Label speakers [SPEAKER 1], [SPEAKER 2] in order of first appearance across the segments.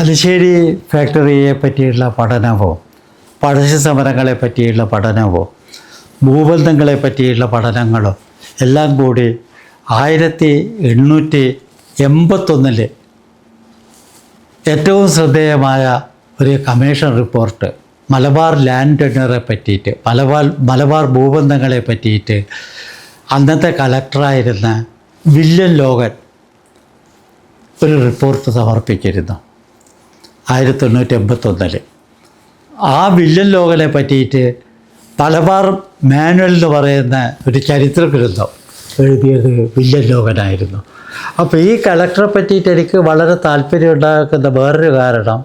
[SPEAKER 1] തലശ്ശേരി ഫാക്ടറിയെ പറ്റിയുള്ള പഠനമോ പഴശ്ശി സമരങ്ങളെ പറ്റിയുള്ള പഠനമോ ഭൂബന്ധങ്ങളെ പറ്റിയുള്ള പഠനങ്ങളോ എല്ലാം കൂടി 1881 ഏറ്റവും ശ്രദ്ധേയമായ ഒരു കമ്മീഷൻ റിപ്പോർട്ട് മലബാർ ലാൻഡ് ടെന്നറെ പറ്റിയിട്ട് മലബാർ ഭൂബന്ധങ്ങളെ പറ്റിയിട്ട് അന്നത്തെ കലക്ടറായിരുന്ന വില്യം ലോഗൻ ഒരു റിപ്പോർട്ട് സമർപ്പിച്ചിരുന്നു 1881. ആ വില്യം ലോഗനെ പറ്റിയിട്ട് മലബാർ മാനുവൽ എന്ന് പറയുന്ന ഒരു ചരിത്ര ഗ്രന്ഥം എഴുതിയത് വില്യം ലോഗനായിരുന്നു. അപ്പോൾ ഈ കലക്ടറെ പറ്റിയിട്ട് എനിക്ക് വളരെ താല്പര്യം ഉണ്ടാക്കുന്ന വേറൊരു കാരണം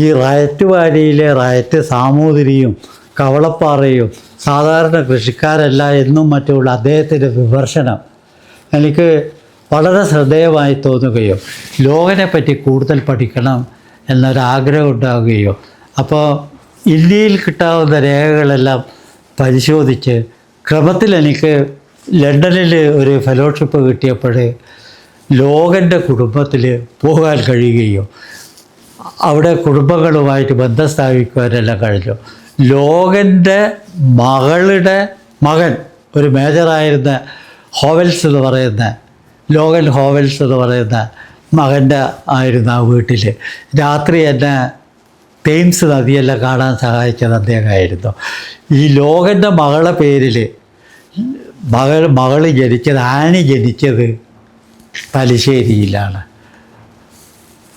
[SPEAKER 1] ഈ റയറ്റ് വാലിയിലെ റയറ്റ് സാമൂതിരിയും കവളപ്പാറയും സാധാരണ കൃഷിക്കാരല്ല എന്നും മറ്റുമുള്ള അദ്ദേഹത്തിൻ്റെ വിമർശനം എനിക്ക് വളരെ ശ്രദ്ധേയമായി തോന്നുകയോ ലോഗനെ പറ്റി കൂടുതൽ പഠിക്കണം എന്നൊരാഗ്രഹം ഉണ്ടാവുകയോ അപ്പോൾ ഇന്ത്യയിൽ കിട്ടാവുന്ന രേഖകളെല്ലാം പരിശോധിച്ച് ക്രമത്തിൽ എനിക്ക് ലണ്ടനിൽ ഒരു ഫെലോഷിപ്പ് കിട്ടിയപ്പോൾ ലോഗൻ്റെ കുടുംബത്തിൽ പോകാൻ കഴിയുകയോ അവിടെ കുടുംബങ്ങളുമായിട്ട് ബന്ധം സ്ഥാപിക്കുവാനെല്ലാം കഴിഞ്ഞു. ലോഗൻ്റെ മകളുടെ മകൻ ഒരു മേജറായിരുന്ന ഹോവൽസ് എന്ന് പറയുന്ന ലോഗൻ ഹോവൽസ് എന്ന് പറയുന്ന മകൻ്റെ ആയിരുന്നു ആ വീട്ടിൽ. രാത്രി എന്നെ തേംസ് നദിയെല്ലാം കാണാൻ സഹായിച്ചത് അദ്ദേഹമായിരുന്നു. ഈ ലോഗൻ്റെ മകളുടെ പേരിൽ മകൾ ജനിച്ചത് ആനി ജനിച്ചത് തലശ്ശേരിയിലാണ്.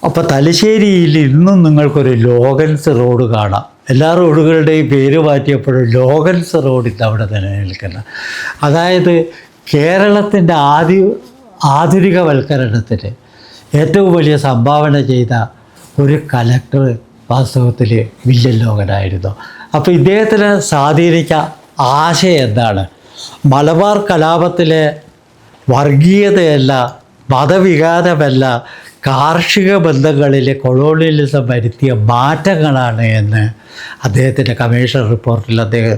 [SPEAKER 1] അപ്പോൾ തലശ്ശേരിയിൽ ഇന്നും നിങ്ങൾക്കൊരു ലോഗൻസ് റോഡ് കാണാം. എല്ലാ റോഡുകളുടെയും പേര് മാറ്റിയപ്പോഴും ലോഗൻസ് റോഡിൻ്റെ അവിടെ തന്നെ നിൽക്കുന്നത്. അതായത് കേരളത്തിൻ്റെ ആധുനികവൽക്കരണത്തിന് ഏറ്റവും വലിയ സംഭാവന ചെയ്ത ഒരു കലക്ടർ വാസ്തവത്തിൽ വില്യം ലോഗനായിരുന്നു. അപ്പോൾ ഇദ്ദേഹത്തിന് സ്വാധീനിച്ച ആശയം എന്താണ്? മലബാർ കലാപത്തിലെ വർഗീയതയല്ല, മതവികാരമല്ല, കാർഷിക ബന്ധങ്ങളിലെ കൊളോണിയലിസം വരുത്തിയ മാറ്റങ്ങളാണ് എന്ന് അദ്ദേഹത്തിൻ്റെ കമ്മീഷൻ റിപ്പോർട്ടിൽ അദ്ദേഹം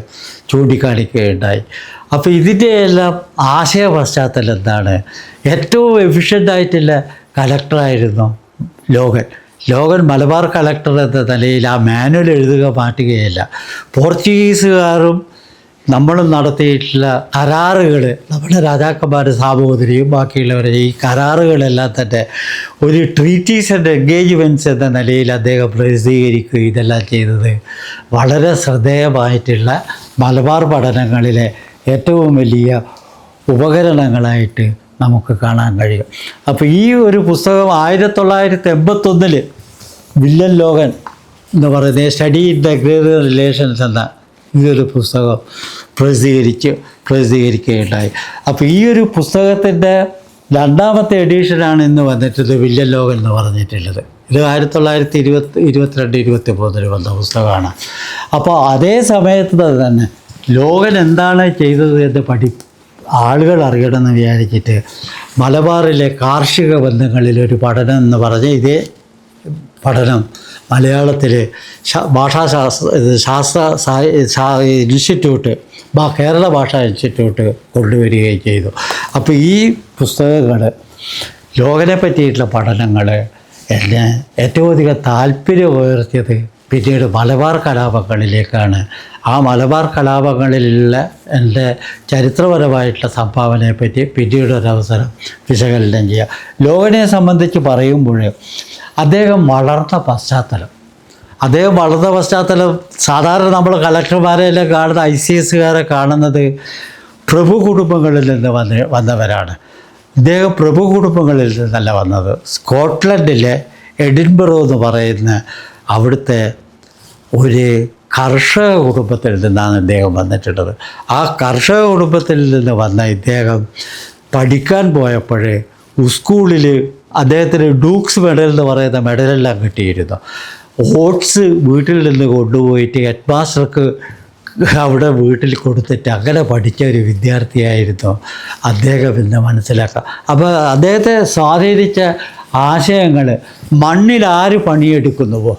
[SPEAKER 1] ചൂണ്ടിക്കാണിക്കുകയുണ്ടായി. അപ്പോൾ ഇതിൻ്റെ എല്ലാം ആശയ പശ്ചാത്തലം എന്താണ്? ഏറ്റവും എഫിഷ്യൻ്റായിട്ടുള്ള കലക്ടറായിരുന്നു ലോഗൻ മലബാർ കലക്ടർ എന്ന നിലയിൽ ആ മാനുവൽ എഴുതുക മാറ്റുകയല്ല. പോർച്ചുഗീസുകാരും നമ്മളും നടത്തിയിട്ടുള്ള കരാറുകൾ, നമ്മുടെ രാജാക്കന്മാർ സാമൂതിരിയും ബാക്കിയുള്ളവരെ ഈ കരാറുകളെല്ലാം തന്നെ ഒരു ട്രീറ്റീസ് ആൻഡ് എൻഗേജ്മെൻറ്റ്സ് എന്ന നിലയിൽ അദ്ദേഹം പ്രസിദ്ധീകരിക്കുക ഇതെല്ലാം ചെയ്തത് വളരെ ശ്രദ്ധേയമായിട്ടുള്ള മലബാർ പഠനങ്ങളിലെ ഏറ്റവും വലിയ ഉപകരണങ്ങളായിട്ട് നമുക്ക് കാണാൻ കഴിയും. അപ്പോൾ ഈ ഒരു പുസ്തകം 1981 വില്യം ലോഗൻ എന്ന് പറയുന്ന study in the agrarian relations എന്ന ഈ ഒരു പുസ്തകം പ്രസിദ്ധീകരിക്കുകയുണ്ടായി. അപ്പോൾ ഈ ഒരു പുസ്തകത്തിൻ്റെ 2ാമത്തെ എഡിഷനാണ് ഇന്ന് വന്നിട്ടുള്ളത് വില്യം ലോഗൻ എന്ന് പറഞ്ഞിട്ടുള്ളത്. ഇത് 1922-23 വന്ന പുസ്തകമാണ്. അപ്പോൾ അതേ സമയത്ത് തന്നെ ലോഗൻ എന്താണ് ചെയ്തത് എന്ന് ആളുകൾ അറിയണമെന്ന് വിചാരിച്ചിട്ട് മലബാറിലെ കാർഷിക ബന്ധങ്ങളിലൊരു പഠനം എന്ന് പറഞ്ഞ് ഇതേ പഠനം മലയാളത്തിൽ ഭാഷാശാസ്ത്ര ഇൻസ്റ്റിറ്റ്യൂട്ട് കേരള ഭാഷാ ഇൻസ്റ്റിറ്റ്യൂട്ട് കൊണ്ടുവരികയും ചെയ്തു. അപ്പോൾ ഈ പുസ്തകങ്ങൾ ലോഗനെ പറ്റിയിട്ടുള്ള പഠനങ്ങൾ എന്നെ ഏറ്റവും അധികം താല്പര്യം ഉയർത്തിയത് പിന്നീട് മലബാർ കലാപങ്ങളിലേക്കാണ്. ആ മലബാർ കലാപങ്ങളിലുള്ള എൻ്റെ ചരിത്രപരമായിട്ടുള്ള സംഭാവനയെപ്പറ്റി പിന്നീട് ഒരവസരം വിശകലനം ചെയ്യുക. ലോഗനെ സംബന്ധിച്ച് പറയുമ്പോൾ അദ്ദേഹം വളർന്ന പശ്ചാത്തലം സാധാരണ നമ്മൾ കലക്ടർമാരെല്ലാം കാണുന്ന ICSകാരെ കാണുന്നത് പ്രഭു കുടുംബങ്ങളിൽ നിന്ന് വന്നവരാണ്. ഇദ്ദേഹം പ്രഭു കുടുംബങ്ങളിൽ നിന്നല്ല വന്നത്. സ്കോട്ട്ലൻഡിലെ എഡിൻബറോ എന്ന് പറയുന്ന അവിടുത്തെ ഒരു കർഷക കുടുംബത്തിൽ നിന്നാണ് ഇദ്ദേഹം വന്നിട്ടുള്ളത്. ആ കർഷക കുടുംബത്തിൽ നിന്ന് വന്ന ഇദ്ദേഹം പഠിക്കാൻ പോയപ്പോൾ സ്കൂളിൽ അദ്ദേഹത്തിന് ഡൂക്സ് മെഡൽ എന്ന് പറയുന്ന മെഡലെല്ലാം കിട്ടിയിരുന്നു. ഓട്സ് വീട്ടിൽ നിന്ന് കൊണ്ടുപോയിട്ട് ഹെഡ് മാസ്റ്റർക്ക് അവിടെ വീട്ടിൽ കൊടുത്തിട്ട് അങ്ങനെ പഠിച്ച ഒരു വിദ്യാർത്ഥിയായിരുന്നു അദ്ദേഹം എന്ന് മനസ്സിലാക്കാം. അപ്പോൾ അദ്ദേഹത്തെ സ്വാധീനിച്ച ആശയങ്ങൾ മണ്ണിൽ ആര് പണിയെടുക്കുന്നുവോ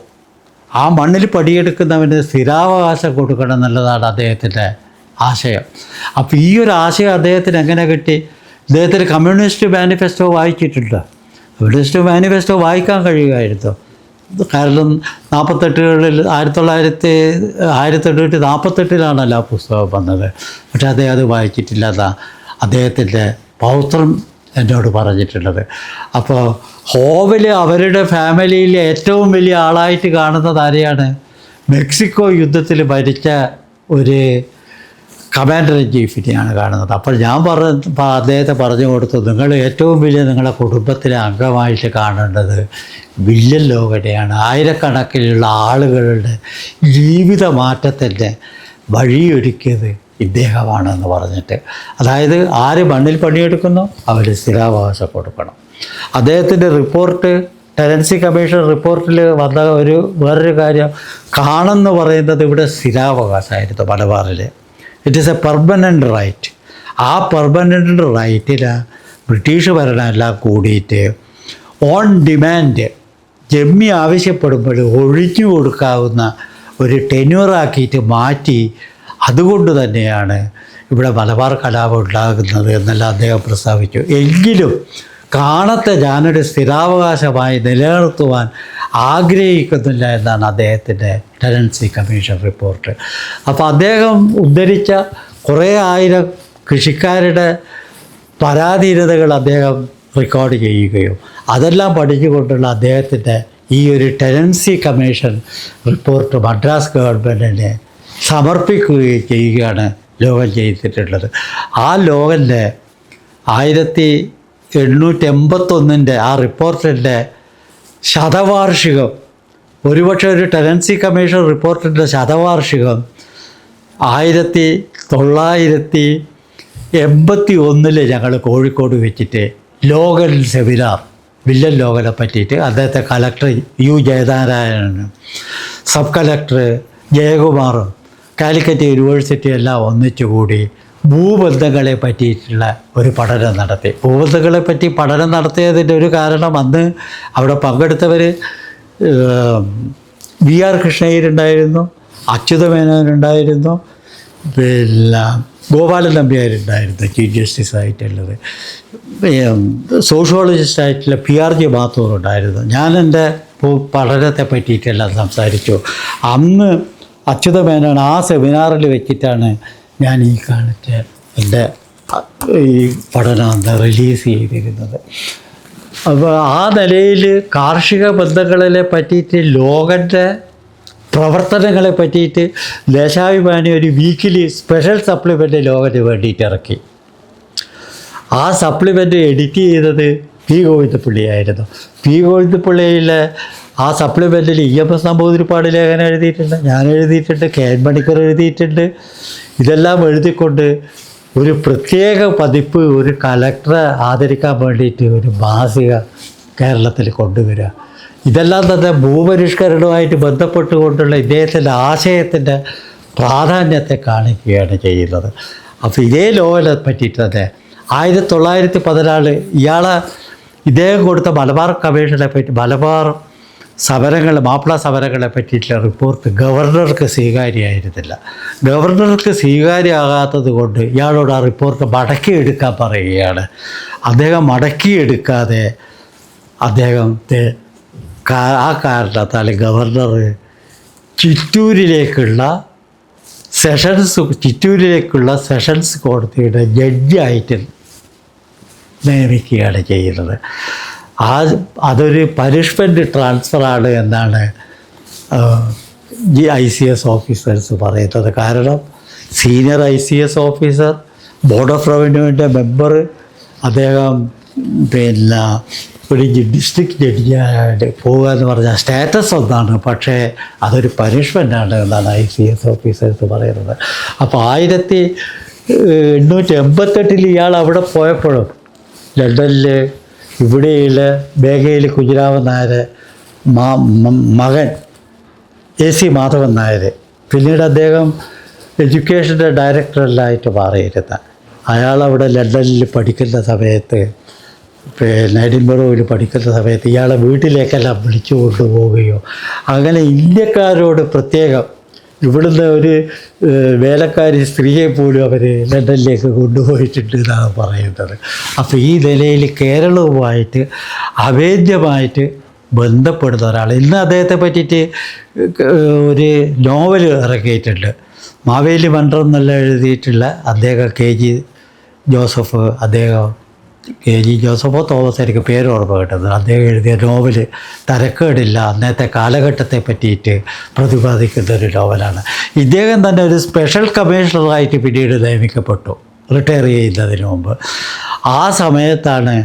[SPEAKER 1] ആ മണ്ണിൽ പണിയെടുക്കുന്നവന് സ്ഥിരാവകാശം കൊടുക്കണം എന്നുള്ളതാണ് അദ്ദേഹത്തിൻ്റെ ആശയം. അപ്പോൾ ഈ ഒരു ആശയം അദ്ദേഹത്തിന് എങ്ങനെ കിട്ടി? അദ്ദേഹത്തിന് കമ്മ്യൂണിസ്റ്റ് മാനിഫെസ്റ്റോ വായിച്ചിട്ടുണ്ട്. കമ്മ്യൂണിസ്റ്റ് മാനിഫെസ്റ്റോ വായിക്കാൻ കഴിയുമായിരുന്നു. കാരണം 48കളിൽ 1848 ആ പുസ്തകം വന്നത്. പക്ഷെ അദ്ദേഹം അത് വായിച്ചിട്ടില്ല എന്നാണ് അദ്ദേഹത്തിൻ്റെ പൗത്രൻ എന്നോട് പറഞ്ഞിട്ടുള്ളത്. അപ്പോൾ ഹോവൽ അവരുടെ ഫാമിലിയിലെ ഏറ്റവും വലിയ ആളായിട്ട് കാണുന്നത് ആരെയാണ്? മെക്സിക്കോ യുദ്ധത്തിൽ മരിച്ച ഒരു കമാൻഡർ ഇൻ ചീഫിനെയാണ് കാണുന്നത്. അപ്പോൾ ഞാൻ അദ്ദേഹത്തെ പറഞ്ഞു കൊടുത്തു, നിങ്ങൾ ഏറ്റവും വലിയ നിങ്ങളുടെ കുടുംബത്തിലെ അംഗമായിട്ട് കാണേണ്ടത് വില്യം ലോഗനെയാണ്. ആയിരക്കണക്കിനുള്ള ആളുകളുടെ ജീവിത മാറ്റത്തിൻ്റെ വഴിയൊരുക്കിയത് ഇദ്ദേഹമാണെന്ന് പറഞ്ഞിട്ട്. അതായത് ആര് മണ്ണിൽ പണിയെടുക്കുന്നു അവർ സ്ഥിരാവകാശം കൊടുക്കണം. അദ്ദേഹത്തിൻ്റെ റിപ്പോർട്ട്, ടെനൻസി കമ്മീഷൻ റിപ്പോർട്ടിൽ വന്ന വേറൊരു കാര്യം കാണുമെന്ന് പറയുന്നത് ഇവിടെ സ്ഥിരാവകാശമായിരുന്നു മലബാറിൽ. It is a permanent right. ആ പെർമനൻ്റ് റൈറ്റിൽ ബ്രിട്ടീഷ് ഭരണമെല്ലാം കൂടിയിട്ട് ഓൺ ഡിമാൻഡ് ജമ്മി ആവശ്യപ്പെടുമ്പോൾ ഒഴിഞ്ഞു കൊടുക്കാവുന്ന ഒരു ടെന്യൂറാക്കിയിട്ട് മാറ്റി. അതുകൊണ്ട് തന്നെയാണ് ഇവിടെ മലബാർ കലാപം ഉണ്ടാകുന്നത് എന്നെല്ലാം അദ്ദേഹം പ്രസ്താവിച്ചു. എങ്കിലും കാണത്തെ ഞാനൊരു സ്ഥിരാവകാശമായി നിലനിർത്തുവാൻ ആഗ്രഹിക്കുന്നില്ല എന്നാണ് അദ്ദേഹത്തിൻ്റെ ടെനൻസി കമ്മീഷൻ റിപ്പോർട്ട്. അപ്പോൾ അദ്ദേഹം ഉദ്ധരിച്ച കുറേ ആയിരം കൃഷിക്കാരുടെ പരാധീനതകൾ അദ്ദേഹം റെക്കോർഡ് ചെയ്യുകയും അതെല്ലാം പഠിച്ചുകൊണ്ടുള്ള അദ്ദേഹത്തിൻ്റെ ഈ ഒരു ടെനൻസി കമ്മീഷൻ റിപ്പോർട്ട് മദ്രാസ് ഗവൺമെൻറ്റിനെ സമർപ്പിക്കുകയും ചെയ്യുകയാണ് ലോഗൻ ചെയ്തിട്ടുള്ളത്. ആ ലോഗൻ്റെ 1881 ആ റിപ്പോർട്ടിൻ്റെ ശതവാർഷികം, ഒരുപക്ഷെ ഒരു ടെനൻസി കമ്മീഷൻ റിപ്പോർട്ടിൻ്റെ ശതവാർഷികം 1981 ഞങ്ങൾ കോഴിക്കോട് വെച്ചിട്ട് ലോഗൻ സെമിനാർ, വില്യം ലോഗനെ പറ്റിയിട്ട് അദ്ദേഹത്തെ കളക്ടർ യു ജയനാരായണനും സബ് കളക്ടർ ജയകുമാറും കാലിക്കറ്റ് യൂണിവേഴ്സിറ്റി എല്ലാം ഒന്നിച്ചുകൂടി ഭൂബന്ധങ്ങളെ പറ്റിയിട്ടുള്ള ഒരു പഠനം നടത്തി. ഭൂബന്ധങ്ങളെ പറ്റി പഠനം നടത്തിയതിൻ്റെ ഒരു കാരണം, അന്ന് അവിടെ പങ്കെടുത്തവർ വി.ആർ. കൃഷ്ണയ്യരുണ്ടായിരുന്നു, അച്യുതമേനോനുണ്ടായിരുന്നു, പിന്നെ ഗോപാലൻ നമ്പ്യാരുണ്ടായിരുന്നു ചീഫ് ജസ്റ്റിസ് ആയിട്ടുള്ളത്, സോഷ്യോളജിസ്റ്റായിട്ടുള്ള P.R.G. മാത്തൂർ ഉണ്ടായിരുന്നു. ഞാൻ എൻ്റെ പഠനത്തെ പറ്റിയിട്ടെല്ലാം സംസാരിച്ചു. അന്ന് അച്യുതമേനോൻ ആ സെമിനാറിൽ വെച്ചിട്ടാണ് ഞാൻ ഈ കാണിച്ച എൻ്റെ ഈ പഠനം അന്ന് റിലീസ് ചെയ്തിരുന്നത്. അപ്പോൾ ആ നിലയിൽ കാർഷിക ബന്ധങ്ങളെ പറ്റിയിട്ട് ലോകൻ്റെ പ്രവർത്തനങ്ങളെ പറ്റിയിട്ട് ദേശാഭിമാനി ഒരു വീക്കിലി സ്പെഷ്യൽ സപ്ലിമെൻ്റ് ലോകന് വേണ്ടിയിട്ട് ഇറക്കി. ആ സപ്ലിമെൻ്റ് എഡിറ്റ് ചെയ്തത് പി ഗോവിന്ദപ്പിള്ളിയായിരുന്നു. പി ഗോവിന്ദപ്പിള്ളിയിലെ ആ സപ്ലിമെൻറ്റിൽ EMS നമ്പൂതിരിപ്പാട് ലേഖനം എഴുതിയിട്ടുണ്ട്, ഞാൻ എഴുതിയിട്ടുണ്ട്, K.N. മണിക്കർ എഴുതിയിട്ടുണ്ട്. ഇതെല്ലാം എഴുതിക്കൊണ്ട് ഒരു പ്രത്യേക പതിപ്പ് ഒരു കലക്ടറെ ആദരിക്കാൻ വേണ്ടിയിട്ട് ഒരു മാസിക കേരളത്തിൽ കൊണ്ടുവരിക. ഇതെല്ലാം തന്നെ ഭൂപരിഷ്കരണവുമായിട്ട് ബന്ധപ്പെട്ടുകൊണ്ടുള്ള ഇദ്ദേഹത്തിൻ്റെ ആശയത്തിൻ്റെ പ്രാധാന്യത്തെ കാണിക്കുകയാണ് ചെയ്യുന്നത്. അപ്പോൾ ഇതേ ലോകനെ പറ്റിയിട്ട് തന്നെ 1914 ഇദ്ദേഹം കൊടുത്ത മലബാർ കമ്മീഷനെ പറ്റി, മലബാർ സമരങ്ങൾ, മാപ്പിള സമരങ്ങളെ പറ്റിയിട്ടുള്ള റിപ്പോർട്ട് ഗവർണർക്ക് സ്വീകാര്യമായിരുന്നില്ല. ഗവർണർക്ക് സ്വീകാര്യമാകാത്തത് കൊണ്ട് ഇയാളോട് ആ റിപ്പോർട്ട് മടക്കിയെടുക്കാൻ പറയുകയാണ്. അദ്ദേഹം മടക്കിയെടുക്കാതെ അദ്ദേഹത്തെ ആ കാരണത്താൽ ഗവർണർ ചിറ്റൂരിലേക്കുള്ള സെഷൻസ് കോടതിയുടെ ജഡ്ജിയായിട്ട് നിയമിക്കുകയാണ് ചെയ്യുന്നത്. അതൊരു പനിഷ്മെൻറ്റ് ട്രാൻസ്ഫറാണ് എന്നാണ് ICS ഓഫീസേഴ്സ് പറയുന്നത്. കാരണം senior ICS officer, board of റവന്യൂവിൻ്റെ മെമ്പർ, അദ്ദേഹം പിന്നെ ഒരു ഡിസ്ട്രിക്ട് ജഡ്ജിയായിട്ട് പോകുക എന്ന് പറഞ്ഞാൽ സ്റ്റാറ്റസ് ഒന്നാണ്, പക്ഷേ അതൊരു പനിഷ്മെൻ്റാണ് എന്നാണ് ICS ഓഫീസേഴ്സ് പറയുന്നത്. അപ്പോൾ 1888 ഇയാൾ അവിടെ പോയപ്പോഴും ലണ്ടനിൽ ഇവിടെയുള്ള ബേഗയിൽ കുഞ്ഞിരാമൻ നായർ മകൻ AC മാധവൻ നായർ, പിന്നീട് അദ്ദേഹം എഡ്യൂക്കേഷൻ്റെ ഡയറക്ടറെല്ലാമായിട്ട് മാറിയിരുന്ന അയാളവിടെ ലണ്ടനിൽ പഠിക്കുന്ന സമയത്ത്, പിന്നെ എഡിൻബറോയിൽ പഠിക്കുന്ന സമയത്ത് ഇയാളെ വീട്ടിലേക്കെല്ലാം വിളിച്ചു കൊണ്ടുപോവുകയോ, അങ്ങനെ ഇന്ത്യക്കാരോട് പ്രത്യേകം ഇവിടുന്ന് ഒരു വേലക്കാരി സ്ത്രീയെ പോലും അവർ ലണ്ടനിലേക്ക് കൊണ്ടുപോയിട്ടുണ്ട് എന്നാണ് പറയുന്നത്. അപ്പോൾ ഈ നിലയിൽ കേരളവുമായിട്ട് അഭേദ്യമായിട്ട് ബന്ധപ്പെടുന്ന ഒരാൾ. ഇന്ന് അദ്ദേഹത്തെ പറ്റിയിട്ട് ഒരു നോവൽ ഇറക്കിയിട്ടുണ്ട്. മാവേലി മന്ത്രം എന്നുള്ള എഴുതിയിട്ടുള്ള അദ്ദേഹം KG ജോസഫ്, അദ്ദേഹം KG ജോസഫോ തോമസ്, എനിക്ക് പേര് ഓർമ്മ കിട്ടുന്നത്. അദ്ദേഹം എഴുതിയ നോവൽ തരക്കേടില്ല, അന്നത്തെ കാലഘട്ടത്തെ പറ്റിയിട്ട് പ്രതിപാദിക്കുന്ന ഒരു നോവലാണ്. ഇദ്ദേഹം തന്നെ ഒരു സ്പെഷ്യൽ കമ്മീഷണറായിട്ട് പിന്നീട് നിയമിക്കപ്പെട്ടു റിട്ടയർ ചെയ്യുന്നതിന് മുമ്പ്. ആ സമയത്താണ്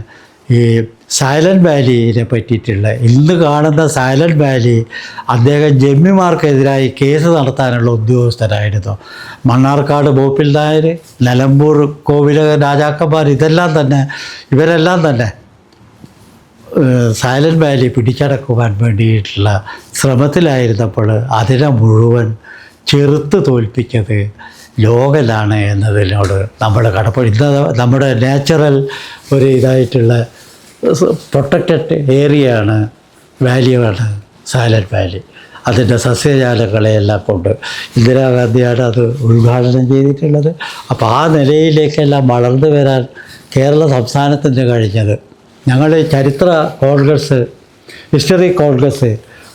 [SPEAKER 1] ഈ സൈലൻറ്റ് വാലിയെ പറ്റിയിട്ടുള്ള, ഇന്ന് കാണുന്ന സൈലൻറ്റ് വാലി അദ്ദേഹം ജന്മിമാർക്കെതിരായി കേസ് നടത്താനുള്ള ഉദ്യോഗസ്ഥരായിരുന്നു. മണ്ണാർക്കാട് ബോപ്പിൽ നായർ, നിലമ്പൂർ കോവിലക രാജാക്കന്മാർ, ഇവരെല്ലാം തന്നെ സൈലൻറ്റ് വാലി പിടിച്ചടക്കുവാൻ വേണ്ടിയിട്ടുള്ള ശ്രമത്തിലായിരുന്നപ്പോൾ അതിനെ മുഴുവൻ ചെറുത്ത് തോൽപ്പിച്ചത് ലോകലാണ് എന്നതിനോട് നമ്മൾ കടപ്പാട്. ഇന്ന് നമ്മുടെ നാച്ചുറൽ ഒരു ഇതായിട്ടുള്ള പ്രൊട്ടക്റ്റഡ് ഏരിയയാണ്, വാലിയാണ് സൈലൻറ്റ് വാലി. അതിൻ്റെ സസ്യജാലങ്ങളെയെല്ലാം കൊണ്ട് ഇന്ദിരാഗാന്ധിയാണ് അത് ഉദ്ഘാടനം ചെയ്തിട്ടുള്ളത്. അപ്പോൾ ആ നിലയിലേക്കെല്ലാം വളർന്നു വരാൻ കേരള സംസ്ഥാനത്തിന് കഴിഞ്ഞത്, ഞങ്ങൾ ചരിത്ര കോൺഗ്രസ്, ഹിസ്റ്ററി കോൺഗ്രസ്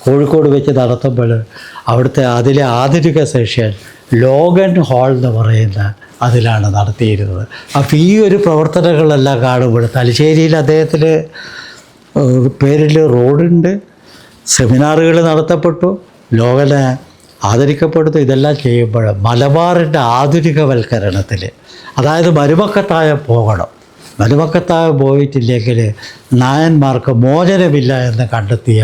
[SPEAKER 1] കോഴിക്കോട് വെച്ച് നടത്തുമ്പോൾ അവിടുത്തെ അതിലെ ആധുനിക സെഷൻ ലോഗൻ ഹാൾ എന്ന് പറയുന്ന അതിലാണ് നടത്തിയിരുന്നത്. അപ്പോൾ ഈ ഒരു പ്രവർത്തനങ്ങളെല്ലാം കാണുമ്പോൾ തലശ്ശേരിയിൽ അദ്ദേഹത്തിന് പേരിൽ റോഡുണ്ട്, സെമിനാറുകൾ നടത്തപ്പെട്ടു, ലോകനെ ആദരിക്കപ്പെടുന്നു. ഇതെല്ലാം ചെയ്യുമ്പോൾ മലബാറിൻ്റെ ആധുനികവൽക്കരണത്തിൽ, അതായത് മരുമക്കത്തായ പോകണം, മരുമക്കത്തായ പോയിട്ടില്ലെങ്കിൽ നായന്മാർക്ക് മോചനമില്ല എന്ന് കണ്ടെത്തിയ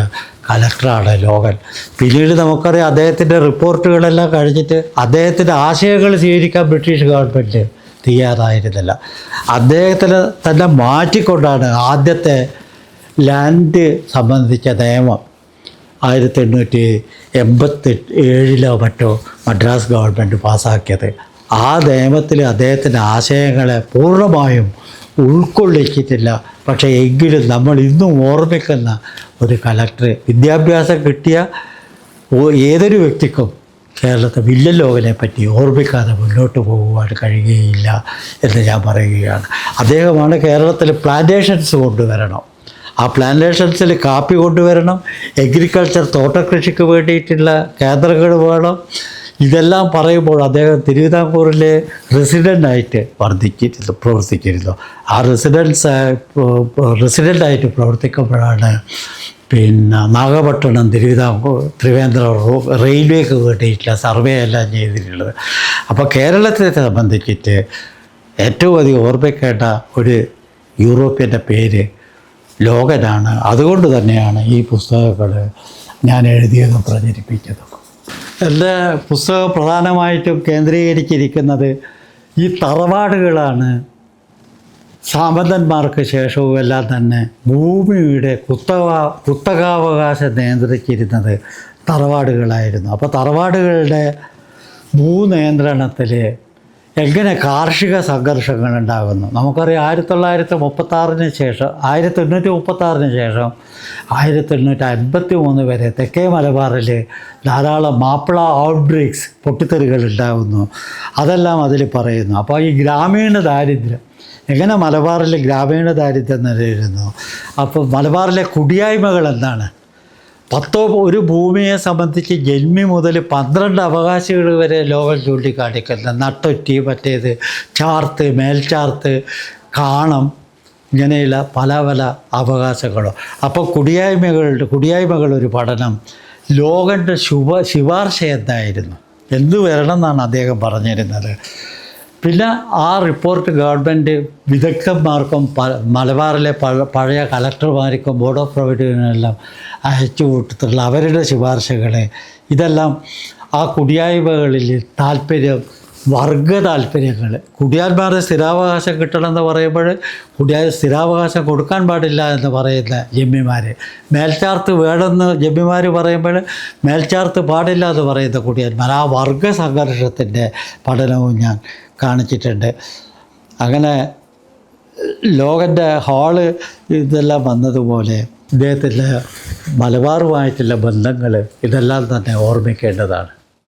[SPEAKER 1] കലക്ടറാണ് ലോഗൻ. പിന്നീട് നമുക്കറിയാം അദ്ദേഹത്തിൻ്റെ റിപ്പോർട്ടുകളെല്ലാം കഴിഞ്ഞിട്ട് അദ്ദേഹത്തിൻ്റെ ആശയങ്ങൾ സ്വീകരിക്കാൻ ബ്രിട്ടീഷ് ഗവൺമെൻറ് തയ്യാറായിരുന്നില്ല. അദ്ദേഹത്തിന് തന്നെ മാറ്റിക്കൊണ്ടാണ് ആദ്യത്തെ ലാൻഡ് സംബന്ധിച്ച നിയമം 1887 മറ്റോ മദ്രാസ് ഗവൺമെൻറ് പാസ്സാക്കിയത്. ആ നിയമത്തിൽ അദ്ദേഹത്തിൻ്റെ ആശയങ്ങളെ പൂർണ്ണമായും ഉൾക്കൊള്ളിച്ചിട്ടില്ല. പക്ഷേ എങ്കിലും നമ്മൾ ഇന്നും ഓർമ്മിക്കുന്ന ഒരു കലക്ടർ, വിദ്യാഭ്യാസം കിട്ടിയ ഏതൊരു വ്യക്തിക്കും കേരളത്തെ വില്ലൻ ലോകനെ പറ്റി ഓർമ്മിക്കാതെ മുന്നോട്ട് പോകുവാൻ കഴിയുകയില്ല എന്ന് ഞാൻ പറയുകയാണ്. അദ്ദേഹമാണ് കേരളത്തിൽ പ്ലാന്റേഷൻസ് കൊണ്ടുവരണം, ആ പ്ലാന്റേഷൻസിൽ കാപ്പി കൊണ്ടുവരണം, എഗ്രികൾച്ചർ തോട്ടകൃഷിക്ക് വേണ്ടിയിട്ടുള്ള കേന്ദ്രങ്ങൾ വേണം. ഇതെല്ലാം പറയുമ്പോൾ അദ്ദേഹം തിരുവിതാംകൂറിലെ റെസിഡൻ്റായിട്ട് പ്രവർത്തിച്ചിരുന്നു. ആ റെസിഡൻ്റായിട്ട് പ്രവർത്തിക്കുമ്പോഴാണ് നാഗപട്ടണം ത്രിവേന്ദ്രം റെയിൽവേക്ക് വേണ്ടിയിട്ടുള്ള സർവേ എല്ലാം ചെയ്തിട്ടുള്ളത്. അപ്പോൾ കേരളത്തെ സംബന്ധിച്ചിട്ട് ഏറ്റവും അധികം ഓർമ്മിക്കേണ്ട ഒരു യൂറോപ്യൻ്റെ പേര് ലോഗനാണ്. അതുകൊണ്ട് തന്നെയാണ് ഈ പുസ്തകങ്ങൾ ഞാൻ എഴുതിയതും പ്രചരിപ്പിച്ചതും. എൻ്റെ പുസ്തകം പ്രധാനമായിട്ടും കേന്ദ്രീകരിച്ചിരിക്കുന്നത് ഈ തറവാടുകളാണ്. സാമന്തന്മാർക്ക് ശേഷവും എല്ലാം തന്നെ ഭൂമിയുടെ കുത്തകാവകാശം നിയന്ത്രിച്ചിരുന്നത് തറവാടുകളായിരുന്നു. അപ്പോൾ തറവാടുകളുടെ ഭൂനിയന്ത്രണത്തിൽ എങ്ങനെ കാർഷിക സംഘർഷങ്ങൾ ഉണ്ടാകുന്നു നമുക്കറിയാം. 1836 ശേഷം 1836 ശേഷം 1853 വരെ തെക്കേ മലബാറിൽ ധാരാളം മാപ്പിള ഔട്ട്ബ്രേക്സ്, പൊട്ടിത്തെറികൾ ഉണ്ടാകുന്നു. അതെല്ലാം അതിൽ പറയുന്നു. അപ്പോൾ ഈ ഗ്രാമീണ ദാരിദ്ര്യം എങ്ങനെ മലബാറിൽ ഗ്രാമീണ ദാരിദ്ര്യം നിലനിരുന്നു, അപ്പോൾ മലബാറിലെ കുടിയായ്മകൾ എന്താണ്, ഒരു ഭൂമിയെ സംബന്ധിച്ച് ജന്മി മുതൽ 12 അവകാശികൾ വരെ ലോകം ചൂണ്ടിക്കാണിക്കുന്ന നട്ടൊറ്റി, മറ്റേത് ചാർത്ത്, മേൽച്ചാർത്ത്, കാണം, ഇങ്ങനെയുള്ള പല പല അവകാശങ്ങളും. അപ്പോൾ കുടിയായ്മകളൊരു പഠനം ലോകൻ്റെ ശുപാർശ എന്തായിരുന്നു, എന്തു വരണം എന്നാണ് അദ്ദേഹം പറഞ്ഞിരുന്നത്. പിന്നെ ആ റിപ്പോർട്ട് ഗവൺമെൻറ് വിദഗ്ധന്മാർക്കും മലബാറിലെ പഴയ കളക്ടർമാർക്കും ബോർഡ് ഓഫ് റവന്യൂവിനെല്ലാം അയച്ചു കൊടുത്തിട്ടുള്ള അവരുടെ ശുപാർശകൾ, ഇതെല്ലാം ആ കുടിയായ്മകളിൽ താല്പര്യം, വർഗ താല്പര്യങ്ങൾ, കുടിയാന്മാരുടെ സ്ഥിരാവകാശം കിട്ടണമെന്ന് പറയുമ്പോൾ സ്ഥിരാവകാശം കൊടുക്കാൻ പാടില്ല എന്ന് പറയുന്ന ജമ്മിമാർ, മേൽച്ചാർത്ത് വേണമെന്ന് ജമ്മിമാർ പറയുമ്പോൾ മേൽച്ചാർത്ത് പാടില്ല എന്ന് പറയുന്ന കുടിയാന്മാർ, ആ വർഗ സംഘർഷത്തിൻ്റെ പഠനവും ഞാൻ കാണിച്ചിട്ടുണ്ട്. അങ്ങനെ ലോകൻ്റെ ഹാള് ഇതെല്ലാം വന്നതുപോലെ ഇദ്ദേഹത്തിൻ്റെ മലബാറുമായിട്ടുള്ള ബന്ധങ്ങൾ ഇതെല്ലാം തന്നെ ഓർമ്മിക്കേണ്ടതാണ്.